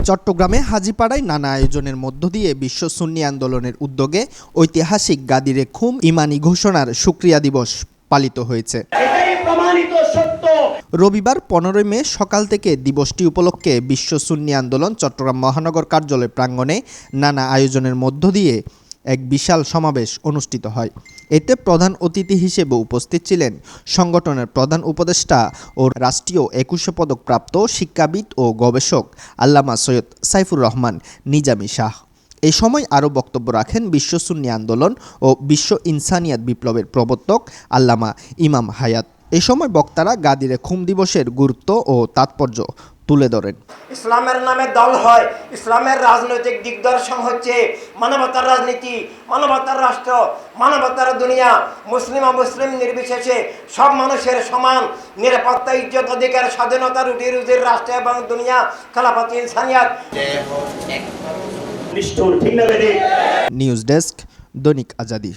চট্টগ্রামে হাজীপাড়ায় নানা আয়োজনের মধ্য দিয়ে বিশ্ব সুন্নি আন্দোলনের উদ্যোগে ঐতিহাসিক গাদিরে খুম ইমানি ঘোষণার শুকরিয়া দিবস পালিত হয়েছে। রবিবার 15 মে সকাল থেকে দিবসটি উপলক্ষে বিশ্ব সুন্নি আন্দোলন চট্টগ্রাম মহানগর কার্যালয় প্রাঙ্গণে নানা আয়োজনের মধ্য দিয়ে এক বিশাল সমাবেশ অনুষ্ঠিত হয়। এতে প্রধান অতিথি হিসেবে উপস্থিত ছিলেন সংগঠনের প্রধান উপদেষ্টা ও রাষ্ট্রীয় 21 পদক প্রাপ্ত শিক্ষাবিদ ও গবেষক আল্লামা সৈয়দ সাইফুর রহমান নিজামী শাহ। এই সময় আরও বক্তব্য রাখেন বিশ্ব সুন্নি আন্দোলন ও বিশ্ব ইনসানিয়াত বিপ্লবের প্রবর্তক আল্লামা ইমাম হায়াত। এই সময় বক্তারা গাদিরে খুম দিবসের গুরুত্ব ও তাৎপর্য তুলে ধরেন। ইসলামের নামে দল হয়, ইসলামের রাজনৈতিক দিগদর্শন হচ্ছে মানবতার রাজনীতি, মানবতার রাষ্ট্র, মানবতার দুনিয়া, মুসলিম অমুসলিম নির্বিশেষে সব মানুষের সমান নিরাপত্তা, ইজ্জত, অধিকার, স্বাধীনতা, রুটি রুজির রাষ্ট্র এবং দুনিয়া, খেলাফত, ইনসানিয়াত। নিউজ ডেস্ক, দৈনিক আজাদী।